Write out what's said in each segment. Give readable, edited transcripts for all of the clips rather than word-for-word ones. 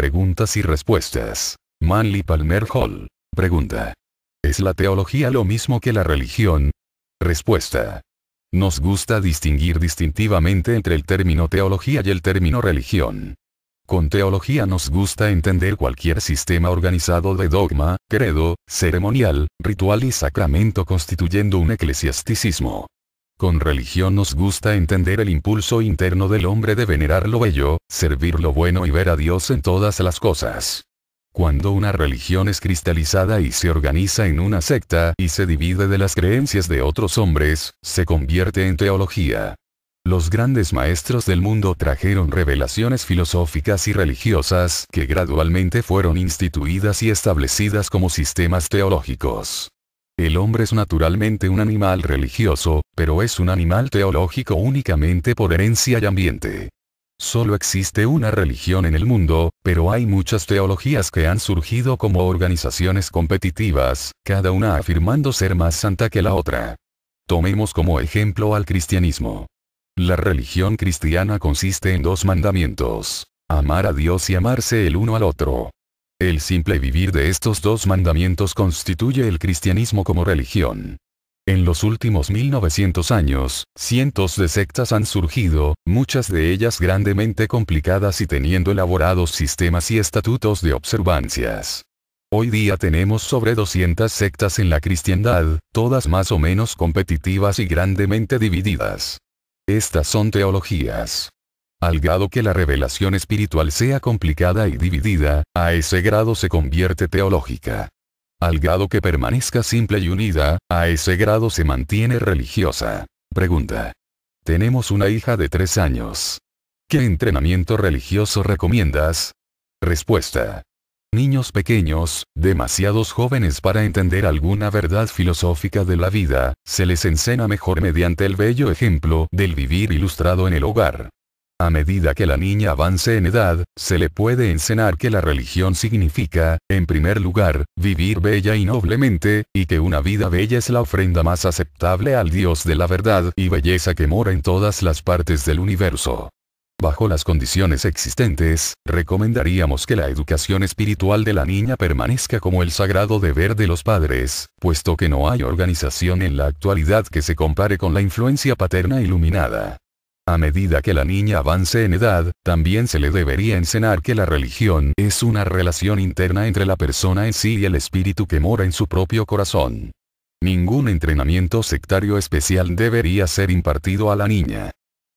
Preguntas y respuestas. Manly Palmer Hall. Pregunta. ¿Es la teología lo mismo que la religión? Respuesta. Nos gusta distinguir distintivamente entre el término teología y el término religión. Con teología nos gusta entender cualquier sistema organizado de dogma, credo, ceremonial, ritual y sacramento constituyendo un eclesiasticismo. Con religión nos gusta entender el impulso interno del hombre de venerar lo bello, servir lo bueno y ver a Dios en todas las cosas. Cuando una religión es cristalizada y se organiza en una secta y se divide de las creencias de otros hombres, se convierte en teología. Los grandes maestros del mundo trajeron revelaciones filosóficas y religiosas que gradualmente fueron instituidas y establecidas como sistemas teológicos. El hombre es naturalmente un animal religioso, pero es un animal teológico únicamente por herencia y ambiente. Solo existe una religión en el mundo, pero hay muchas teologías que han surgido como organizaciones competitivas, cada una afirmando ser más santa que la otra. Tomemos como ejemplo al cristianismo. La religión cristiana consiste en 2 mandamientos: amar a Dios y amarse el uno al otro. El simple vivir de estos 2 mandamientos constituye el cristianismo como religión. En los últimos 1900 años, cientos de sectas han surgido, muchas de ellas grandemente complicadas y teniendo elaborados sistemas y estatutos de observancias. Hoy día tenemos sobre 200 sectas en la cristiandad, todas más o menos competitivas y grandemente divididas. Estas son teologías. Al grado que la revelación espiritual sea complicada y dividida, a ese grado se convierte teológica. Al grado que permanezca simple y unida, a ese grado se mantiene religiosa. Pregunta. Tenemos una hija de 3 años. ¿Qué entrenamiento religioso recomiendas? Respuesta. Niños pequeños, demasiados jóvenes para entender alguna verdad filosófica de la vida, se les enseña mejor mediante el bello ejemplo del vivir ilustrado en el hogar. A medida que la niña avance en edad, se le puede enseñar que la religión significa, en primer lugar, vivir bella y noblemente, y que una vida bella es la ofrenda más aceptable al Dios de la verdad y belleza que mora en todas las partes del universo. Bajo las condiciones existentes, recomendaríamos que la educación espiritual de la niña permanezca como el sagrado deber de los padres, puesto que no hay organización en la actualidad que se compare con la influencia paterna iluminada. A medida que la niña avance en edad, también se le debería enseñar que la religión es una relación interna entre la persona en sí y el espíritu que mora en su propio corazón. Ningún entrenamiento sectario especial debería ser impartido a la niña.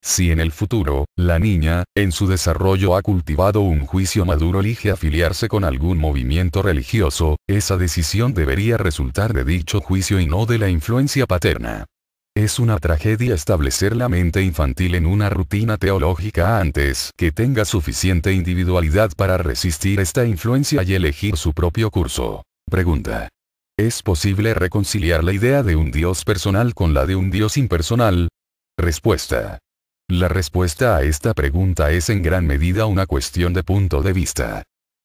Si en el futuro, la niña, en su desarrollo ha cultivado un juicio maduro, elige afiliarse con algún movimiento religioso, esa decisión debería resultar de dicho juicio y no de la influencia paterna. Es una tragedia establecer la mente infantil en una rutina teológica antes que tenga suficiente individualidad para resistir esta influencia y elegir su propio curso. Pregunta. ¿Es posible reconciliar la idea de un Dios personal con la de un Dios impersonal? Respuesta. La respuesta a esta pregunta es en gran medida una cuestión de punto de vista.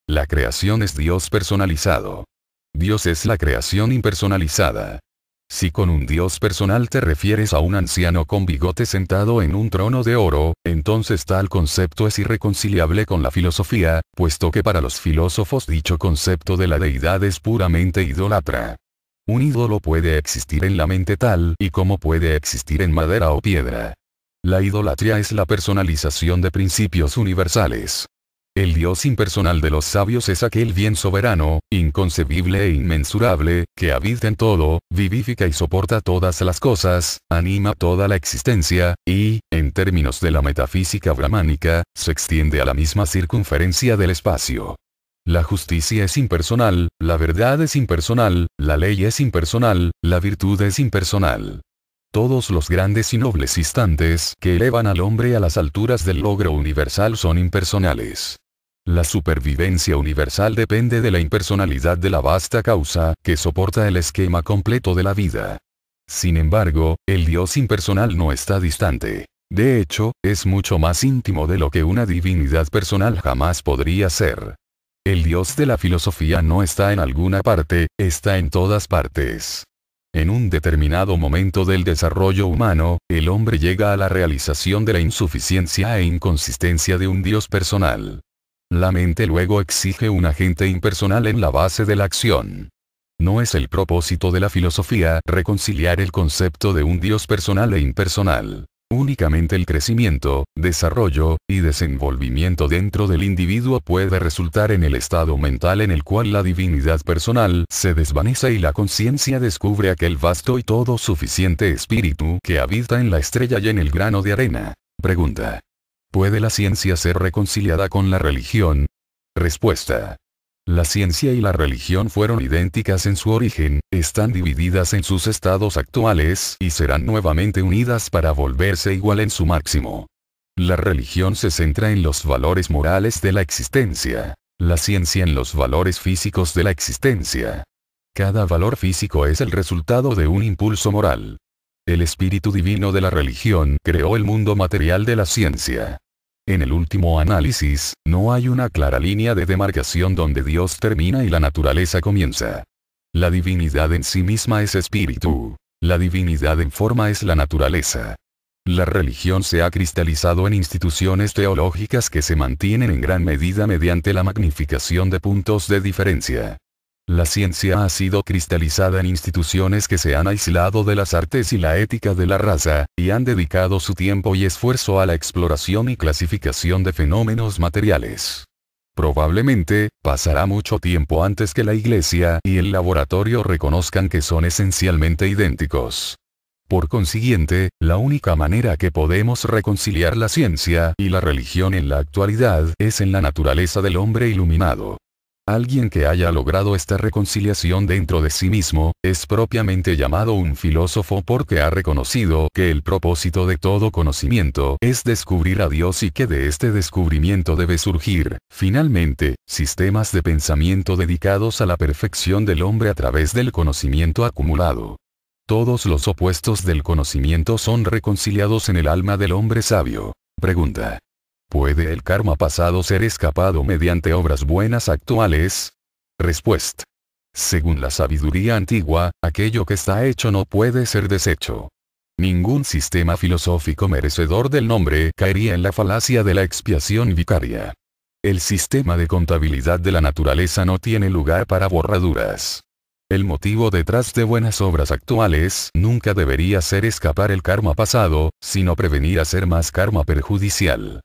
La creación es Dios personalizado. Dios es la creación impersonalizada. Si con un Dios personal te refieres a un anciano con bigote sentado en un trono de oro, entonces tal concepto es irreconciliable con la filosofía, puesto que para los filósofos dicho concepto de la deidad es puramente idólatra. Un ídolo puede existir en la mente tal y como puede existir en madera o piedra. La idolatría es la personalización de principios universales. El Dios impersonal de los sabios es aquel bien soberano, inconcebible e inmensurable, que habita en todo, vivifica y soporta todas las cosas, anima toda la existencia, y, en términos de la metafísica brahmánica, se extiende a la misma circunferencia del espacio. La justicia es impersonal, la verdad es impersonal, la ley es impersonal, la virtud es impersonal. Todos los grandes y nobles instantes que elevan al hombre a las alturas del logro universal son impersonales. La supervivencia universal depende de la impersonalidad de la vasta causa que soporta el esquema completo de la vida. Sin embargo, el Dios impersonal no está distante. De hecho, es mucho más íntimo de lo que una divinidad personal jamás podría ser. El Dios de la filosofía no está en alguna parte, está en todas partes. En un determinado momento del desarrollo humano, el hombre llega a la realización de la insuficiencia e inconsistencia de un Dios personal. La mente luego exige un agente impersonal en la base de la acción. No es el propósito de la filosofía reconciliar el concepto de un Dios personal e impersonal. Únicamente el crecimiento, desarrollo, y desenvolvimiento dentro del individuo puede resultar en el estado mental en el cual la divinidad personal se desvanece y la conciencia descubre aquel vasto y todo suficiente espíritu que habita en la estrella y en el grano de arena. Pregunta. ¿Puede la ciencia ser reconciliada con la religión? Respuesta. La ciencia y la religión fueron idénticas en su origen, están divididas en sus estados actuales y serán nuevamente unidas para volverse igual en su máximo. La religión se centra en los valores morales de la existencia, la ciencia en los valores físicos de la existencia. Cada valor físico es el resultado de un impulso moral. El espíritu divino de la religión creó el mundo material de la ciencia. En el último análisis, no hay una clara línea de demarcación donde Dios termina y la naturaleza comienza. La divinidad en sí misma es espíritu. La divinidad en forma es la naturaleza. La religión se ha cristalizado en instituciones teológicas que se mantienen en gran medida mediante la magnificación de puntos de diferencia. La ciencia ha sido cristalizada en instituciones que se han aislado de las artes y la ética de la raza, y han dedicado su tiempo y esfuerzo a la exploración y clasificación de fenómenos materiales. Probablemente, pasará mucho tiempo antes que la Iglesia y el laboratorio reconozcan que son esencialmente idénticos. Por consiguiente, la única manera que podemos reconciliar la ciencia y la religión en la actualidad es en la naturaleza del hombre iluminado. Alguien que haya logrado esta reconciliación dentro de sí mismo, es propiamente llamado un filósofo porque ha reconocido que el propósito de todo conocimiento es descubrir a Dios y que de este descubrimiento debe surgir, finalmente, sistemas de pensamiento dedicados a la perfección del hombre a través del conocimiento acumulado. Todos los opuestos del conocimiento son reconciliados en el alma del hombre sabio. Pregunta. ¿Puede el karma pasado ser escapado mediante obras buenas actuales? Respuesta. Según la sabiduría antigua, aquello que está hecho no puede ser deshecho. Ningún sistema filosófico merecedor del nombre caería en la falacia de la expiación vicaria. El sistema de contabilidad de la naturaleza no tiene lugar para borraduras. El motivo detrás de buenas obras actuales nunca debería ser escapar el karma pasado, sino prevenir hacer más karma perjudicial.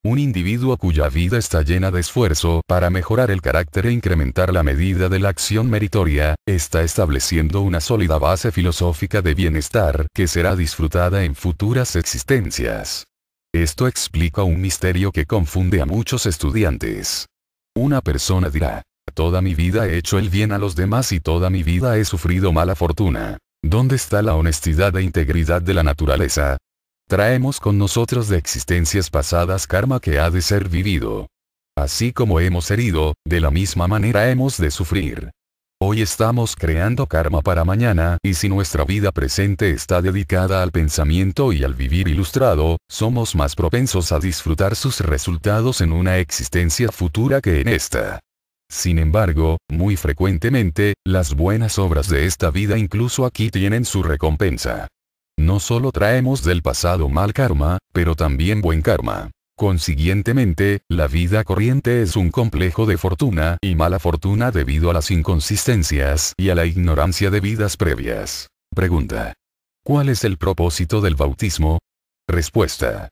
Un individuo cuya vida está llena de esfuerzo para mejorar el carácter e incrementar la medida de la acción meritoria, está estableciendo una sólida base filosófica de bienestar que será disfrutada en futuras existencias. Esto explica un misterio que confunde a muchos estudiantes. Una persona dirá, toda mi vida he hecho el bien a los demás y toda mi vida he sufrido mala fortuna. ¿Dónde está la honestidad e integridad de la naturaleza? Traemos con nosotros de existencias pasadas karma que ha de ser vivido. Así como hemos herido, de la misma manera hemos de sufrir. Hoy estamos creando karma para mañana, y si nuestra vida presente está dedicada al pensamiento y al vivir ilustrado, somos más propensos a disfrutar sus resultados en una existencia futura que en esta. Sin embargo, muy frecuentemente, las buenas obras de esta vida incluso aquí tienen su recompensa. No solo traemos del pasado mal karma, pero también buen karma. Consiguientemente, la vida corriente es un complejo de fortuna y mala fortuna debido a las inconsistencias y a la ignorancia de vidas previas. Pregunta. ¿Cuál es el propósito del bautismo? Respuesta.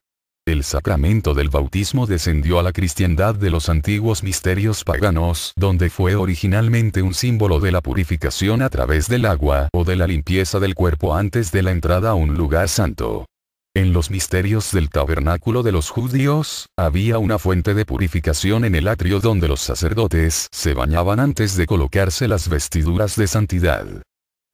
El sacramento del bautismo descendió a la cristiandad de los antiguos misterios paganos, donde fue originalmente un símbolo de la purificación a través del agua o de la limpieza del cuerpo antes de la entrada a un lugar santo. En los misterios del tabernáculo de los judíos, había una fuente de purificación en el atrio donde los sacerdotes se bañaban antes de colocarse las vestiduras de santidad.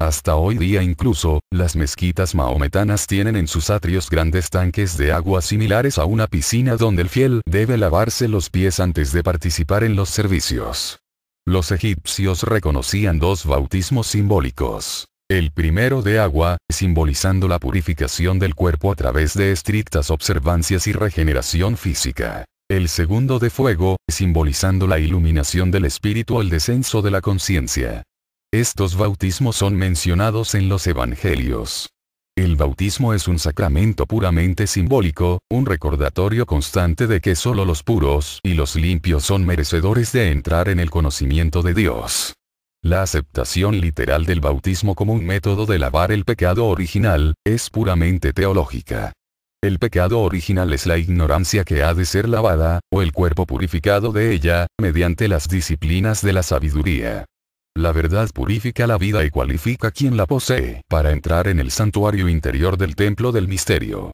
Hasta hoy día incluso, las mezquitas mahometanas tienen en sus atrios grandes tanques de agua similares a una piscina donde el fiel debe lavarse los pies antes de participar en los servicios. Los egipcios reconocían dos bautismos simbólicos. El primero de agua, simbolizando la purificación del cuerpo a través de estrictas observancias y regeneración física. El segundo de fuego, simbolizando la iluminación del espíritu o el descenso de la conciencia. Estos bautismos son mencionados en los evangelios. El bautismo es un sacramento puramente simbólico, un recordatorio constante de que solo los puros y los limpios son merecedores de entrar en el conocimiento de Dios. La aceptación literal del bautismo como un método de lavar el pecado original, es puramente teológica. El pecado original es la ignorancia que ha de ser lavada, o el cuerpo purificado de ella, mediante las disciplinas de la sabiduría. La verdad purifica la vida y cualifica a quien la posee para entrar en el santuario interior del templo del misterio.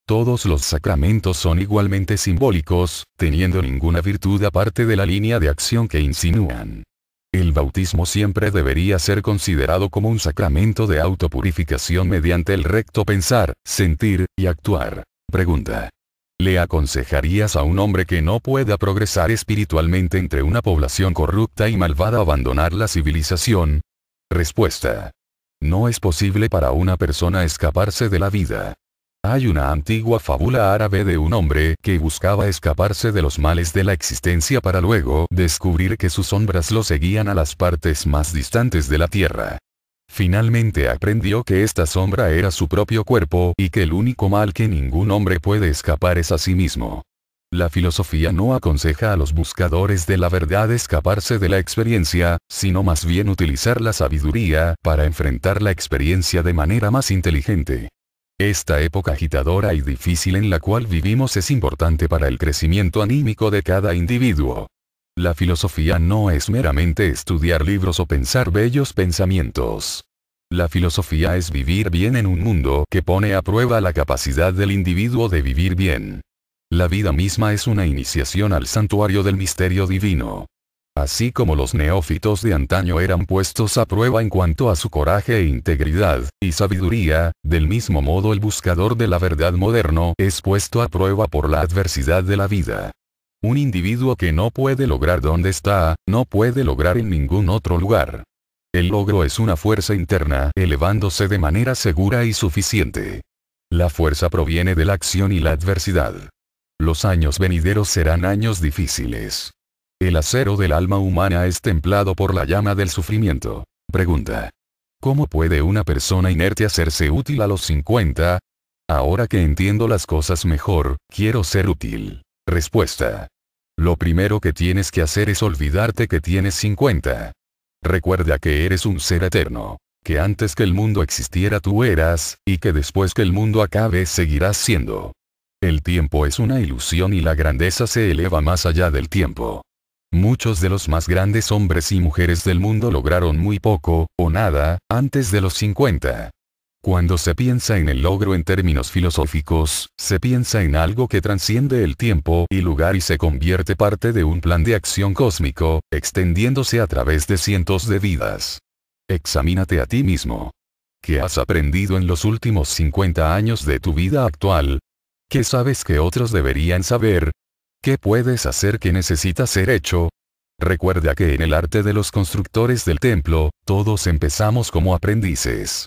Todos los sacramentos son igualmente simbólicos, teniendo ninguna virtud aparte de la línea de acción que insinúan. El bautismo siempre debería ser considerado como un sacramento de autopurificación mediante el recto pensar, sentir y actuar. Pregunta. ¿Le aconsejarías a un hombre que no pueda progresar espiritualmente entre una población corrupta y malvada abandonar la civilización? Respuesta. No es posible para una persona escaparse de la vida. Hay una antigua fábula árabe de un hombre que buscaba escaparse de los males de la existencia para luego descubrir que sus sombras lo seguían a las partes más distantes de la tierra. Finalmente aprendió que esta sombra era su propio cuerpo y que el único mal que ningún hombre puede escapar es a sí mismo. La filosofía no aconseja a los buscadores de la verdad escaparse de la experiencia, sino más bien utilizar la sabiduría para enfrentar la experiencia de manera más inteligente. Esta época agitadora y difícil en la cual vivimos es importante para el crecimiento anímico de cada individuo. La filosofía no es meramente estudiar libros o pensar bellos pensamientos. La filosofía es vivir bien en un mundo que pone a prueba la capacidad del individuo de vivir bien. La vida misma es una iniciación al santuario del misterio divino. Así como los neófitos de antaño eran puestos a prueba en cuanto a su coraje e integridad, y sabiduría, del mismo modo el buscador de la verdad moderno es puesto a prueba por la adversidad de la vida. Un individuo que no puede lograr donde está, no puede lograr en ningún otro lugar. El logro es una fuerza interna, elevándose de manera segura y suficiente. La fuerza proviene de la acción y la adversidad. Los años venideros serán años difíciles. El acero del alma humana es templado por la llama del sufrimiento. Pregunta. ¿Cómo puede una persona inerte hacerse útil a los 50? Ahora que entiendo las cosas mejor, quiero ser útil. Respuesta. Lo primero que tienes que hacer es olvidarte que tienes 50. Recuerda que eres un ser eterno. Que antes que el mundo existiera tú eras, y que después que el mundo acabe seguirás siendo. El tiempo es una ilusión y la grandeza se eleva más allá del tiempo. Muchos de los más grandes hombres y mujeres del mundo lograron muy poco, o nada, antes de los 50. Cuando se piensa en el logro en términos filosóficos, se piensa en algo que trasciende el tiempo y lugar y se convierte parte de un plan de acción cósmico, extendiéndose a través de cientos de vidas. Examínate a ti mismo. ¿Qué has aprendido en los últimos 50 años de tu vida actual? ¿Qué sabes que otros deberían saber? ¿Qué puedes hacer que necesita ser hecho? Recuerda que en el arte de los constructores del templo, todos empezamos como aprendices.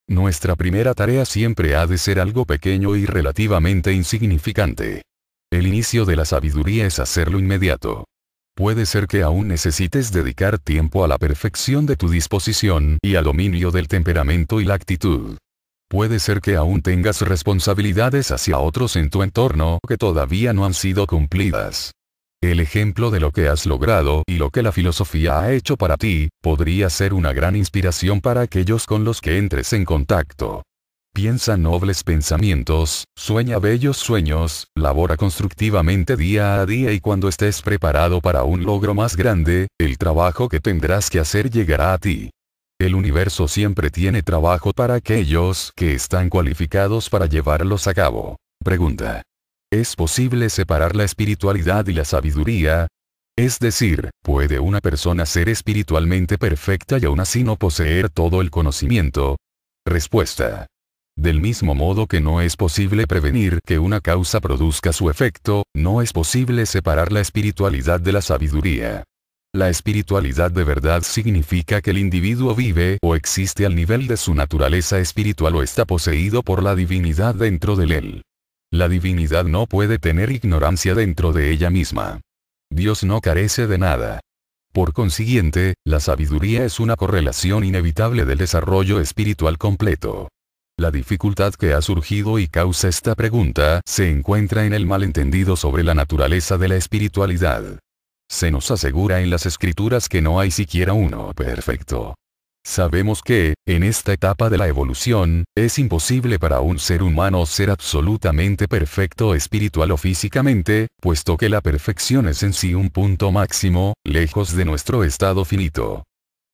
Nuestra primera tarea siempre ha de ser algo pequeño y relativamente insignificante. El inicio de la sabiduría es hacerlo inmediato. Puede ser que aún necesites dedicar tiempo a la perfección de tu disposición y al dominio del temperamento y la actitud. Puede ser que aún tengas responsabilidades hacia otros en tu entorno que todavía no han sido cumplidas. El ejemplo de lo que has logrado y lo que la filosofía ha hecho para ti, podría ser una gran inspiración para aquellos con los que entres en contacto. Piensa nobles pensamientos, sueña bellos sueños, labora constructivamente día a día y cuando estés preparado para un logro más grande, el trabajo que tendrás que hacer llegará a ti. El universo siempre tiene trabajo para aquellos que están cualificados para llevarlos a cabo. Pregunta. ¿Es posible separar la espiritualidad y la sabiduría? Es decir, ¿puede una persona ser espiritualmente perfecta y aún así no poseer todo el conocimiento? Respuesta. Del mismo modo que no es posible prevenir que una causa produzca su efecto, no es posible separar la espiritualidad de la sabiduría. La espiritualidad de verdad significa que el individuo vive o existe al nivel de su naturaleza espiritual o está poseído por la divinidad dentro de él. La divinidad no puede tener ignorancia dentro de ella misma. Dios no carece de nada. Por consiguiente, la sabiduría es una correlación inevitable del desarrollo espiritual completo. La dificultad que ha surgido y causa esta pregunta se encuentra en el malentendido sobre la naturaleza de la espiritualidad. Se nos asegura en las escrituras que no hay siquiera uno perfecto. Sabemos que, en esta etapa de la evolución, es imposible para un ser humano ser absolutamente perfecto espiritual o físicamente, puesto que la perfección es en sí un punto máximo, lejos de nuestro estado finito.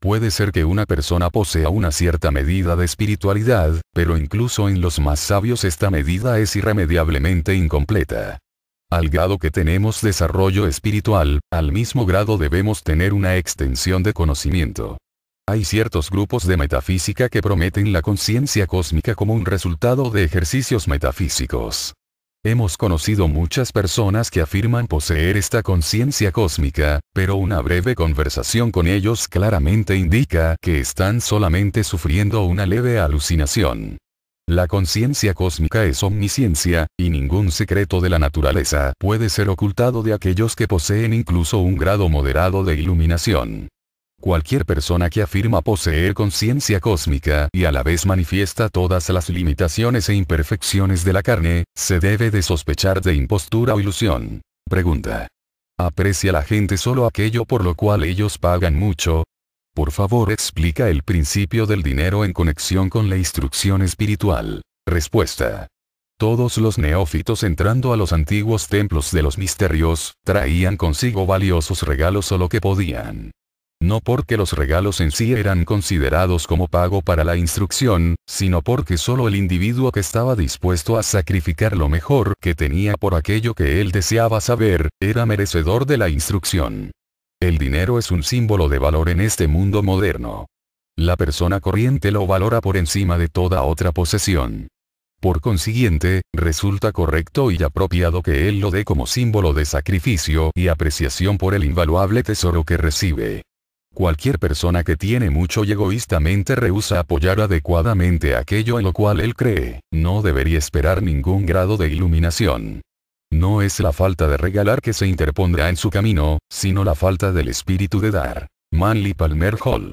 Puede ser que una persona posea una cierta medida de espiritualidad, pero incluso en los más sabios esta medida es irremediablemente incompleta. Al grado que tenemos desarrollo espiritual, al mismo grado debemos tener una extensión de conocimiento. Hay ciertos grupos de metafísica que prometen la conciencia cósmica como un resultado de ejercicios metafísicos. Hemos conocido muchas personas que afirman poseer esta conciencia cósmica, pero una breve conversación con ellos claramente indica que están solamente sufriendo una leve alucinación. La conciencia cósmica es omnisciencia, y ningún secreto de la naturaleza puede ser ocultado de aquellos que poseen incluso un grado moderado de iluminación. Cualquier persona que afirma poseer conciencia cósmica y a la vez manifiesta todas las limitaciones e imperfecciones de la carne, se debe de sospechar de impostura o ilusión. Pregunta. ¿Aprecia la gente solo aquello por lo cual ellos pagan mucho? Por favor, explica el principio del dinero en conexión con la instrucción espiritual. Respuesta. Todos los neófitos entrando a los antiguos templos de los misterios, traían consigo valiosos regalos o lo que podían. No porque los regalos en sí eran considerados como pago para la instrucción, sino porque solo el individuo que estaba dispuesto a sacrificar lo mejor que tenía por aquello que él deseaba saber, era merecedor de la instrucción. El dinero es un símbolo de valor en este mundo moderno. La persona corriente lo valora por encima de toda otra posesión. Por consiguiente, resulta correcto y apropiado que él lo dé como símbolo de sacrificio y apreciación por el invaluable tesoro que recibe. Cualquier persona que tiene mucho y egoístamente rehúsa apoyar adecuadamente aquello en lo cual él cree, no debería esperar ningún grado de iluminación. No es la falta de regalar que se interpondrá en su camino, sino la falta del espíritu de dar. Manly Palmer Hall.